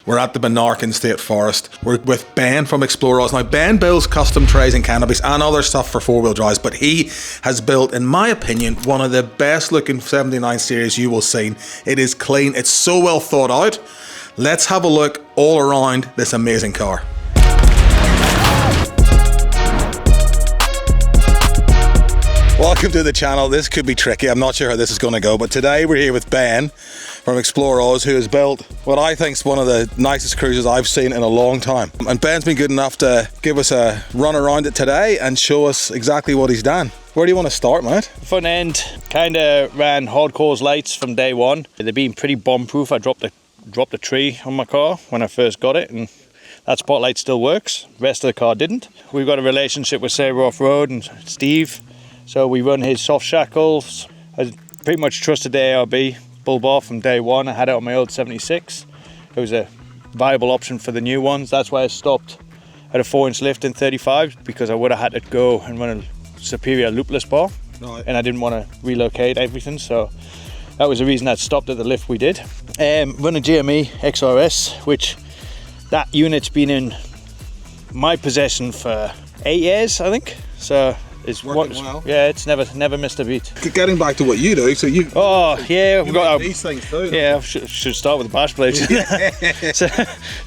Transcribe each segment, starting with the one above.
We're at the Benarkin State Forest. We're with Ben from Xplore Aus. Now, Ben builds custom trays and canopies and other stuff for four-wheel drives, but he has built, in my opinion, one of the best looking 79 series you will see. It is clean. It's so well thought out. Let's have a look all around this amazing car. Welcome to the channel. This could be tricky. I'm not sure how this is going to go, but today we're here with Ben from Xplore Aus, who has built what I think is one of the nicest cruisers I've seen in a long time. And Ben's been good enough to give us a run around it today and show us exactly what he's done. Where do you want to start, mate? Front end kind of ran hardcore lights from day one. They've been pretty bomb-proof. I dropped a tree on my car when I first got it, and that spotlight still works. The rest of the car didn't. We've got a relationship with Sabre Off-Road and Steve. So we run his soft shackles. I pretty much trusted the ARB bull bar from day one. I had it on my old 76. It was a viable option for the new ones. That's why I stopped at a 4-inch lift in 35, because I would have had to go and run a superior loopless bar. Right. And I didn't want to relocate everything. So that was the reason I stopped at the lift we did. Run a GME XRS, which that unit's been in my possession for 8 years, I think. So it's working well. Yeah, it's never missed a beat. Getting back to what you do, so you. Oh yeah, we've got these things too. Yeah, I should start with the bash plates.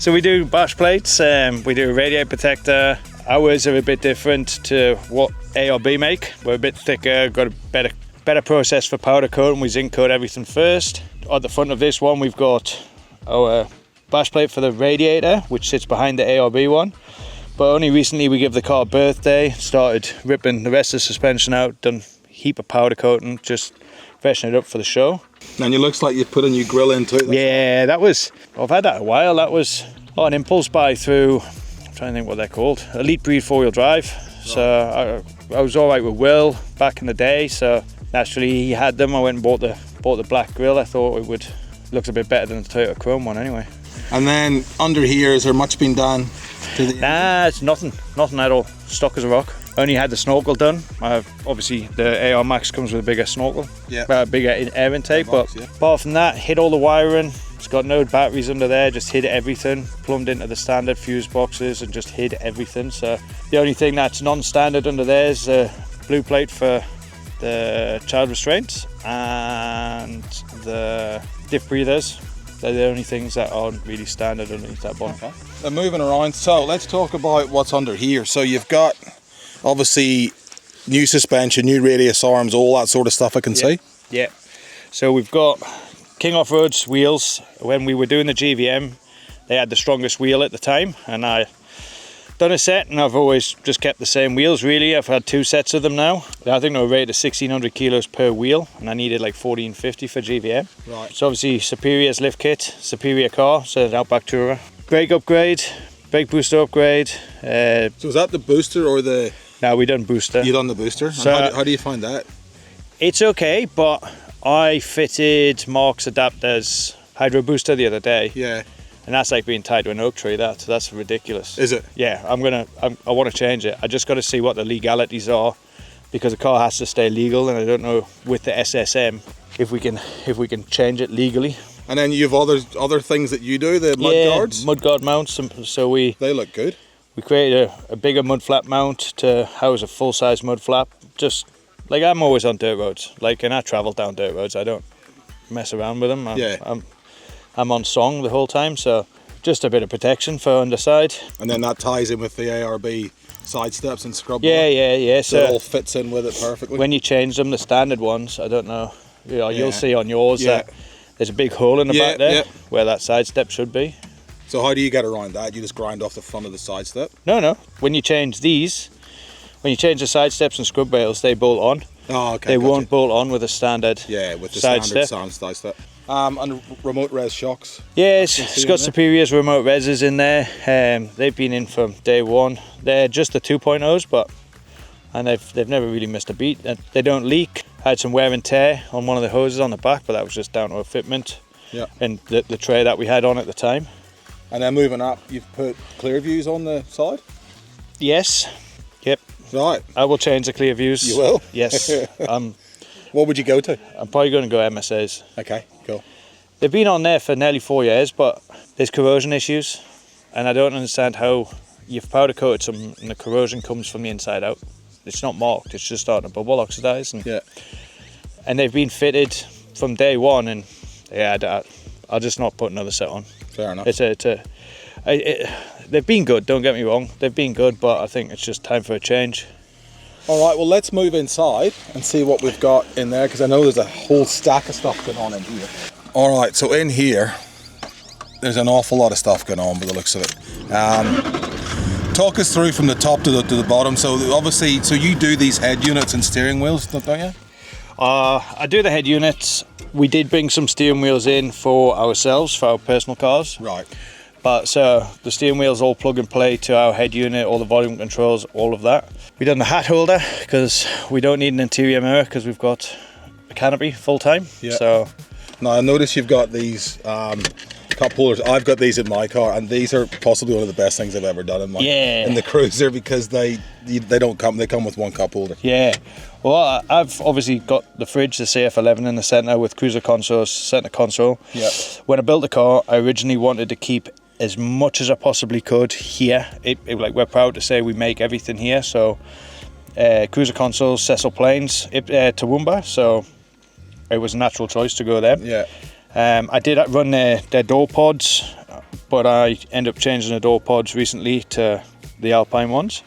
so we do bash plates. We do a radiator protector. Ours are a bit different to what ARB make. We're a bit thicker, got a better process for powder coat, and we zinc coat everything first. At the front of this one, we've got our bash plate for the radiator, which sits behind the ARB one. But only recently we gave the car a birthday, started ripping the rest of the suspension out, done a heap of powder coating, just freshen it up for the show. And it looks like you put a new grille into it. Yeah, I've had that a while. That was an impulse buy through, I'm trying to think what they're called, Elite Breed 4-wheel drive. Right. So I was all right with Will back in the day, so naturally he had them. I went and bought the black grille. I thought it would look a bit better than the Toyota Chrome one anyway. And then under here, is there much been done? Nah, it's nothing at all. Stock as a rock. Only had the snorkel done. Obviously the AR Max comes with a bigger snorkel, bigger air intake, but apart from that, hid all the wiring. It's got no batteries under there, just hid everything, plumbed into the standard fuse boxes and just hid everything. So the only thing that's non-standard under there is a blue plate for the child restraints and the diff breathers. They're the only things that aren't really standard underneath that bonnet. Okay. They're moving around, so let's talk about what's under here. So you've got, obviously, new suspension, new radius arms, all that sort of stuff I can see. Yeah, so we've got King Off-Road's wheels. When we were doing the GVM, they had the strongest wheel at the time, and I done a set, and I've always just kept the same wheels really. I've had 2 sets of them now. I think they're rated 1600 kilos per wheel, and I needed like 1450 for GVM. Right. So obviously Superior's lift kit, Superior car, so an Outback Tourer. Brake upgrade, brake booster upgrade. So is that the booster or the? No, we done booster. You done the booster? So how do you find that? It's okay, but I fitted Mark's adapters hydro booster the other day. Yeah. And that's like being tied to an oak tree. That's ridiculous. Is it? Yeah, I want to change it. I just got to see what the legalities are, because the car has to stay legal, and I don't know with the SSM if we can change it legally. And then you have other things that you do, the mud guards? Mud guard mounts. So they look good. We created a bigger mud flap mount to house a full-size mud flap. Just like, I'm always on dirt roads. Like, and I travel down dirt roads. I don't mess around with them. I'm on song the whole time, so just a bit of protection for underside. And then that ties in with the ARB side steps and scrub bar. Yeah. So it all fits in with it perfectly. When you change them, the standard ones, I don't know, you'll see on yours that there's a big hole in the back there where that side step should be. So how do you get around that? You just grind off the front of the side step? No. When you change the side steps and scrub rails, they bolt on. Oh, okay. They won't bolt on with a standard. Yeah, with the side standard side step. And remote res shocks. Yeah, it's got Superior's remote reses in there. They've been in from day one. They're just the 2.0s, and they've never really missed a beat. They don't leak. I had some wear and tear on one of the hoses on the back, but that was just down to a fitment. Yeah. And the tray that we had on at the time. And then moving up, you've put clear views on the side? Yes. Yep. Right. I will change the clear views. You will? Yes. What would you go to? I'm probably going to go MSAs. Okay, cool. They've been on there for nearly 4 years, but there's corrosion issues, and I don't understand how you've powder coated some and the corrosion comes from the inside out. It's not marked, it's just starting to bubble oxidise. And they've been fitted from day one, and yeah, I'll just not put another set on. Fair enough. They've been good, don't get me wrong, they've been good, but I think it's just time for a change. All right, well, let's move inside and see what we've got in there, because I know there's a whole stack of stuff going on in here. All right, so in here, there's an awful lot of stuff going on by the looks of it. Talk us through from the top to the bottom. So obviously, so you do these head units and steering wheels, don't you? I do the head units. We did bring some steering wheels in for ourselves, for our personal cars. Right. But so the steering wheels all plug and play to our head unit, all the volume controls, all of that. We done the hat holder because we don't need an interior mirror because we've got a canopy full time. Yeah. So now I notice you've got these cup holders. I've got these in my car, and these are possibly one of the best things I've ever done in the Cruiser, because they come with one cup holder. Yeah. Well, I've obviously got the fridge, the CF11 in the centre with cruiser console, centre console. Yeah. When I built the car, I originally wanted to keep as much as I possibly could here. Like, we're proud to say we make everything here. So cruiser consoles, Cecil planes, Toowoomba. So it was a natural choice to go there. Yeah. I did run their door pods, but I ended up changing the door pods recently to the Alpine ones.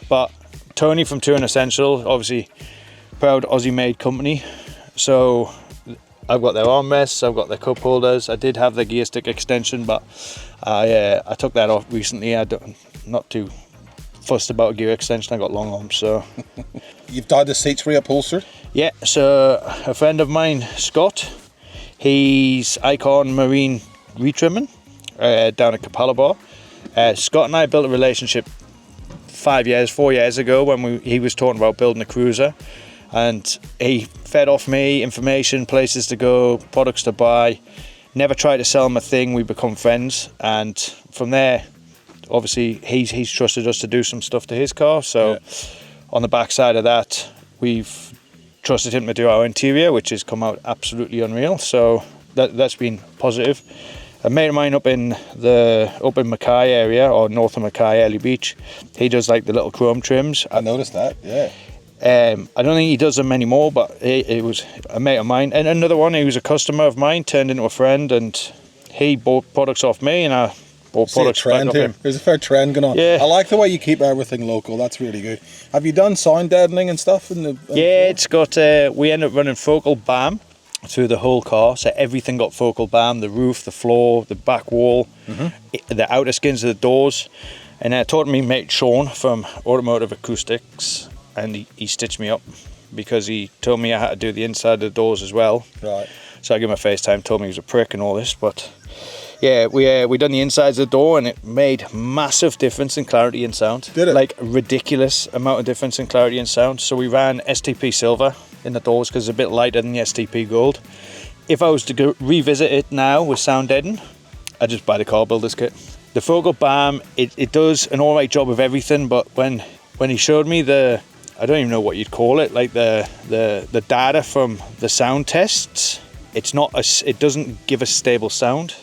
But Tony from Touring Essential, obviously proud Aussie made company, so I've got their armrests, I've got their cup holders. I did have the gear stick extension, but I took that off recently. I'm not too fussed about a gear extension. I got long arms, so. You've had the seats reupholstered? Yeah, so a friend of mine, Scott, he's Icon Marine retrimming down at Capalaba. Scott and I built a relationship 4 years ago when he was talking about building a cruiser, and he fed off me information, places to go, products to buy. Never tried to sell him a thing. We become friends, and from there, obviously he's trusted us to do some stuff to his car. So on the back side of that, we've trusted him to do our interior, which has come out absolutely unreal. So that's been positive. A mate of mine up in Mackay area, or north of Mackay, Early Beach, he does like the little chrome trims. I noticed that, yeah. I don't think he does them anymore, but it was a mate of mine. And another one, he was a customer of mine, turned into a friend, and he bought products off me, and I bought products back off him. There's a fair trend going on. Yeah. I like the way you keep everything local. That's really good. Have you done sound deadening and stuff? It's got, we ended up running focal BAM through the whole car, so everything got focal BAM, the roof, the floor, the back wall, the outer skins of the doors. And I taught me mate Sean from Automotive Acoustics, and he stitched me up because he told me I had to do the inside of the doors as well. Right. So I gave him a FaceTime, told me he was a prick and all this, but yeah, we done the insides of the door, and it made massive difference in clarity and sound. Did it? Like ridiculous amount of difference in clarity and sound. So we ran STP Silver in the doors because it's a bit lighter than the STP Gold. If I was to go revisit it now with sound deadening, I'd just buy the car builder's kit. The focal BAM, it does an alright job of everything, but when he showed me I don't even know what you'd call it, like the data from the sound tests, it doesn't give a stable sound.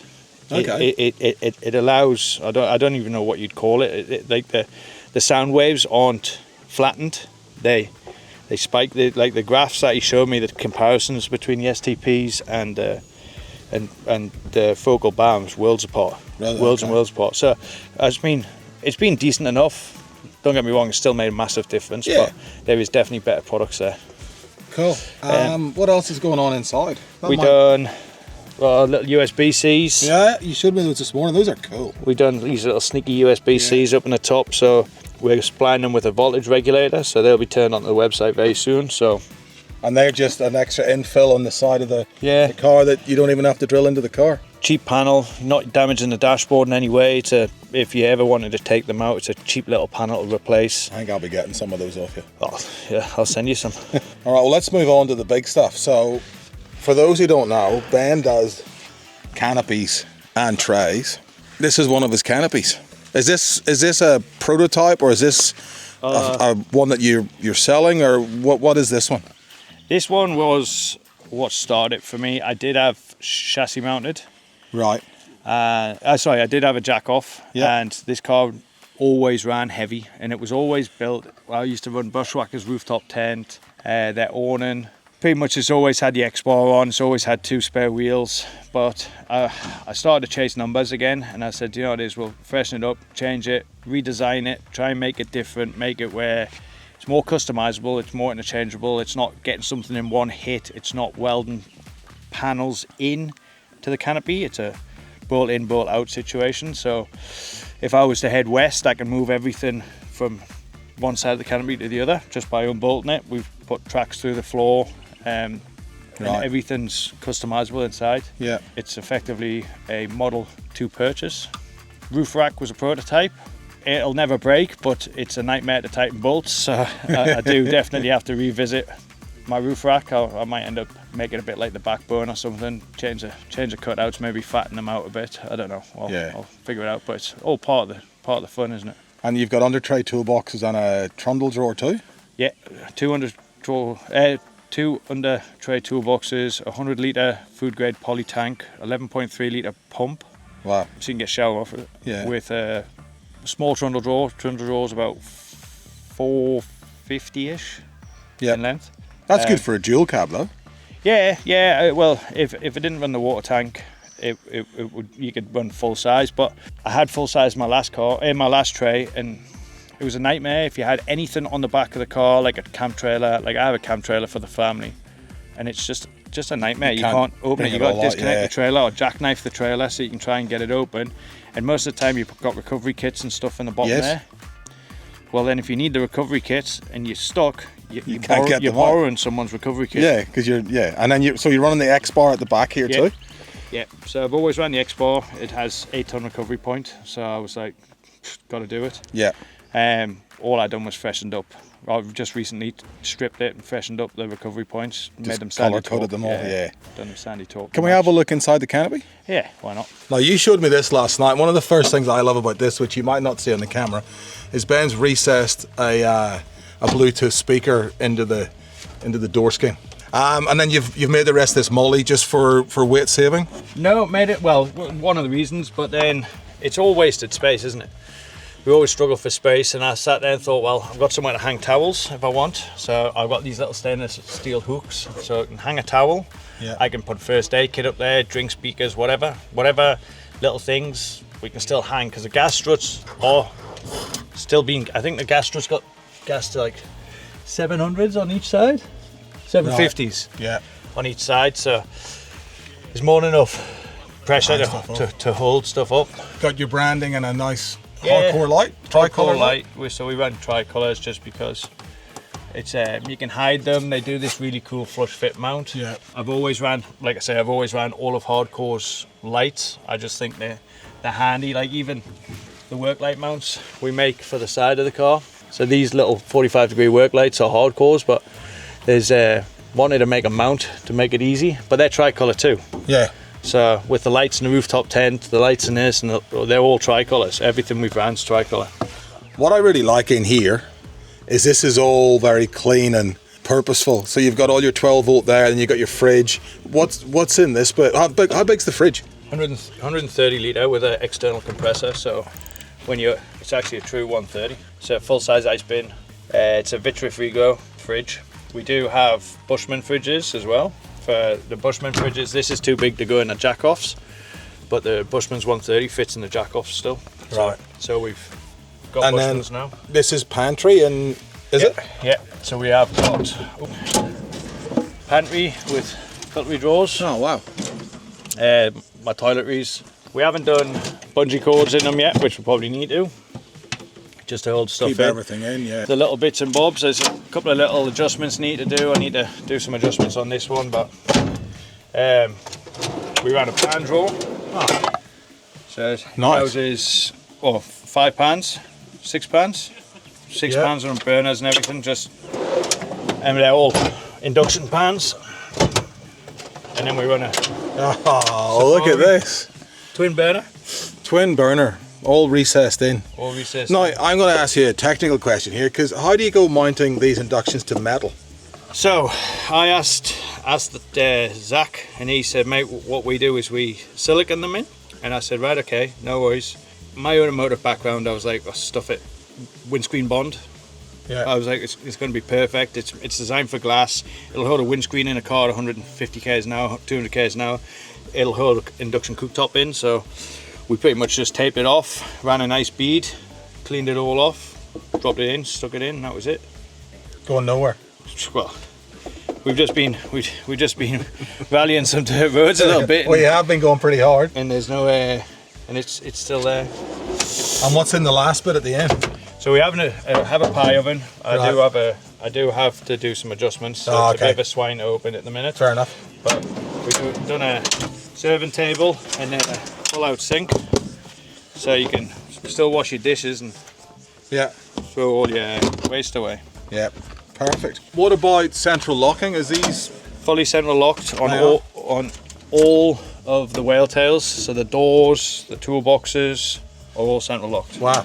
Okay. It allows, I don't even know what you'd call it. Like the sound waves aren't flattened. They spike. Like the graphs that he showed me, the comparisons between the STPs and the focal BAMs, worlds apart. Really? Worlds and worlds apart. So it's been decent enough. Don't get me wrong, it still made a massive difference, but there is definitely better products there. Cool. What else is going on inside? Done little USB-Cs. Yeah, you showed me those this morning. Those are cool. We done these little sneaky USB-Cs up in the top, so we're supplying them with a voltage regulator, so they'll be turned onto the website very soon. And they're just an extra infill on the side of the car that you don't even have to drill into the car. Cheap panel, not damaging the dashboard in any way. If you ever wanted to take them out, it's a cheap little panel to replace. I think I'll be getting some of those off you. Oh, yeah, I'll send you some. All right, well, let's move on to the big stuff. So, for those who don't know, Ben does canopies and trays. This is one of his canopies. Is this a prototype, or is this a one that you're selling, or what is this one? This one was what started it for me. I did have chassis mounted. Right. Sorry, I did have a jack off, Yeah. and this car always ran heavy, and it was always built. Well, I used to run Bushwhackers rooftop tent, their awning. Pretty much it's always had the Xplore on, it's always had 2 spare wheels, but I started to chase numbers again, and I said, you know what it is, we'll freshen it up, change it, redesign it, try and make it different, make it where it's more customizable, it's more interchangeable, it's not getting something in one hit, it's not welding panels in to the canopy, it's a bolt in, bolt out situation. So if I was to head west, I can move everything from one side of the canopy to the other just by unbolting it. We've put tracks through the floor, and everything's customizable inside. Yeah. It's effectively a Model 2 purchase. Roof rack was a prototype. It'll never break, but it's a nightmare to tighten bolts, so I do definitely have to revisit my roof rack. I might end up making it a bit like the backbone or something, change the cutouts, maybe fatten them out a bit. I don't know. I'll figure it out, but it's all part of the fun, isn't it? And you've got under tray toolboxes and a trundle drawer too? Yeah, 2 under tray toolboxes, 100 litre food grade poly tank, 11.3 litre pump. Wow. So you can get shower off it. Yeah. With a small trundle drawer. Trundle drawer is about 450-ish in length. That's good for a dual cab though. Yeah. Well, if it didn't run the water tank, it would, you could run full size. But I had full size in my last tray, and it was a nightmare. If you had anything on the back of the car, like a cam trailer, like I have a cam trailer for the family, and it's just a nightmare. You can't open it. You got to disconnect the trailer or jackknife the trailer so you can try and get it open. And most of the time you've got recovery kits and stuff in the bottom there. Well, then if you need the recovery kits and you're stuck, you're borrowing someone's recovery kit. Yeah, because and then so you're running the X-Bar at the back here too? Yeah, so I've always run the X-Bar. It has 8-ton recovery point, so I was like, got to do it. Yeah. All I done was freshened up. I've just recently stripped it and freshened up the recovery points, made them sandy top. Colour-coded them all, Done them sandy top. Can we have a look inside the canopy? Yeah, why not? Now, you showed me this last night. One of the first things I love about this, which you might not see on the camera, is Ben's recessed a Bluetooth speaker into the door skin. And then you've made the rest of this molly just for weight saving? No, made it, well, one of the reasons, but then it's all wasted space, isn't it? We always struggle for space, and I sat there and thought, well, I've got somewhere to hang towels if I want. So I've got these little stainless steel hooks, so I can hang a towel. Yeah. I can put first aid kit up there, drink speakers, whatever little things we can still hang, because the gas struts are still being, I think the gas struts got gas to like 700s on each side, 750s on each side, so there's more than enough pressure to hold stuff up. Got your branding and a nice hardcore light, tricolour light. So we run tricolours just because it's you can hide them. They do this really cool flush fit mount. Yeah. I've always ran all of Hardcore's lights. I just think they're handy. Like even the work light mounts we make for the side of the car. So these little 45-degree work lights are Hardcore's, but there's wanted to make a mount to make it easy, but they're tricolour too. Yeah. So with the lights in the rooftop tent, the lights in this, and they're all tricolours. Everything we've ran's tricolour. What I really like in here is this is all very clean and purposeful. So you've got all your 12 volt there, and you've got your fridge. What's in this? But how big's the fridge? 130 litre with an external compressor. So it's actually a true 130. It's a full size ice bin. It's a Vitrifrigo fridge. We do have Bushman fridges as well. For the Bushman fridges, this is too big to go in the jack-offs, but the Bushman's 130 fits in the jack-offs still. Right. So we've got Bushmans now. This is pantry, and is it? Yeah. So we have got pantry with cutlery drawers. Oh wow. My toiletries. We haven't done bungee cords in them yet, which we probably need to. Just to hold stuff in. Keep everything in, yeah. The little bits and bobs, there's a couple of little adjustments need to do. I need to do some adjustments on this one, but we ran a pan drawer. Oh. So nice. Houses, 5 pans, 6 pans. 6 pans on burners and everything, and they're all induction pans. And then we run a look at this. Twin burner. All recessed in. Now, I'm going to ask you a technical question here, because how do you go mounting these inductions to metal? So I asked Zach, and he said, mate, what we do is we silicon them in. And I said, right, okay, no worries. My automotive background, I was like, oh, stuff it, windscreen bond. Yeah. I was like, it's going to be perfect. It's designed for glass. It'll hold a windscreen in a car at 150 k's an hour, 200 k's an hour. It'll hold induction cooktop in. So we pretty much just taped it off, ran a nice bead, cleaned it all off, dropped it in, stuck it in, and that was it. Going nowhere. Well, we've just been rallying some dirt roads a little bit. Well, you have been going pretty hard. And there's no and it's still there. And what's in the last bit at the end? So we have a pie oven. I Right. do have to do some adjustments. So Oh, it's a okay. bit of a swine open at the minute. Fair enough. But we've done a serving table and then a pull-out sink, so you can still wash your dishes and Yeah. throw all your waste away. Yeah. Perfect. What about central locking? Is these? Fully central locked on They all of the whale tails. So the doors, the toolboxes are all central locked. Wow.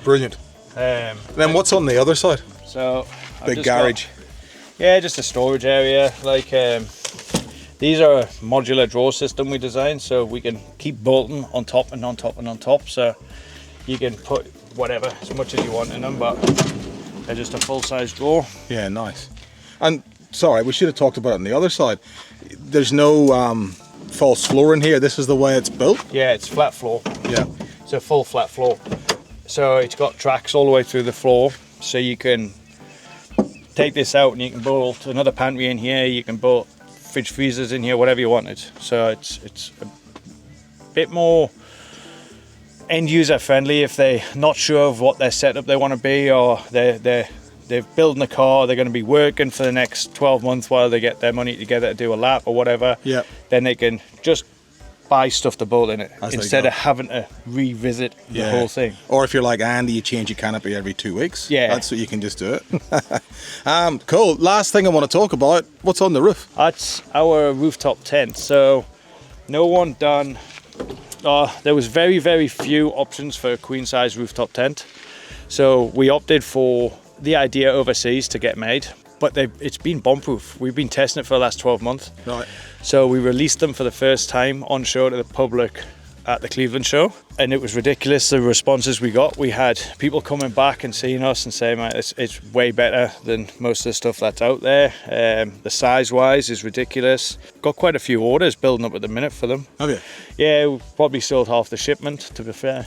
Brilliant. Then what's on the other side? So I've Big just garage. just a storage area. Like these are a modular drawer system we designed, so we can keep bolting on top and on top and on top. So you can put whatever, as much as you want in them, but they're just a full-size drawer. Yeah, nice. And sorry, we should have talked about it on the other side. There's no false floor in here. This is the way it's built. Yeah, it's flat floor. Yeah. It's a full flat floor. So it's got tracks all the way through the floor, so you can take this out and you can bolt another pantry in here, you can bolt fridge freezers in here, whatever you wanted. So it's a bit more end user friendly if they're not sure of what their setup they want to be, or they're building a car, they're going to be working for the next 12 months while they get their money together to do a lap or whatever. Yeah. Then they can just buy stuff to bolt in it As they instead go. of having to revisit the whole thing. Or if you're like Andy, you change your canopy every 2 weeks. Yeah. That's what you can just do it. Cool. Last thing I want to talk about, what's on the roof? That's our rooftop tent. So no one done, there was very, very few options for a queen size rooftop tent. So we opted for the idea overseas to get made, but it's been bomb proof. We've been testing it for the last 12 months. Right. So we released them for the first time on show to the public at the Cleveland show, and it was ridiculous the responses we got. We had people coming back and seeing us and saying, "Man, it's way better than most of the stuff that's out there. The size wise is ridiculous." Got quite a few orders building up at the minute for them. Have you? Yeah, we probably sold half the shipment, to be fair.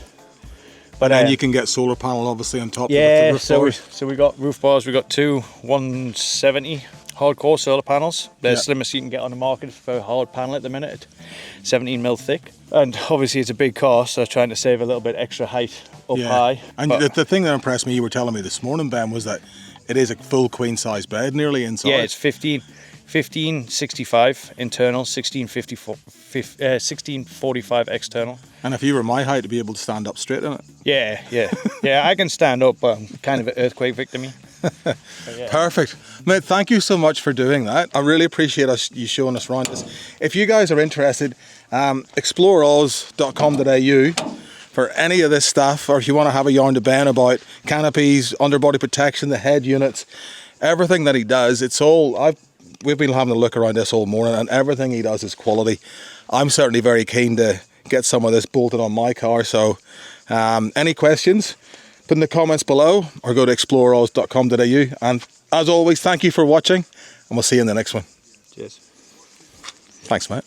But And you can get solar panel obviously on top of yeah, the roof bars. so we got roof bars. We got two 170 hardcore solar panels. They're the slimmest you can get on the market for a hard panel at the minute, 17 mil thick. And obviously it's a big car, so trying to save a little bit extra height up high. And But the thing that impressed me, you were telling me this morning, Ben, was that it is a full queen size bed nearly inside. yeah, it's 1565 internal, 1645 external. And if you were my height, to be able to stand up straight in it. Yeah. I can stand up, but I'm kind of an earthquake victim. Perfect. Mate, thank you so much for doing that. I really appreciate you showing us around this. If you guys are interested, xploreaus.com.au for any of this stuff, or if you want to have a yarn to Ben about canopies, underbody protection, the head units, everything that he does, it's all, we've been having a look around this all morning, and everything he does is quality. I'm certainly very keen to get some of this bolted on my car, so any questions, put in the comments below or go to xploreaus.com.au. And as always, thank you for watching, and we'll see you in the next one. Cheers. Thanks, mate.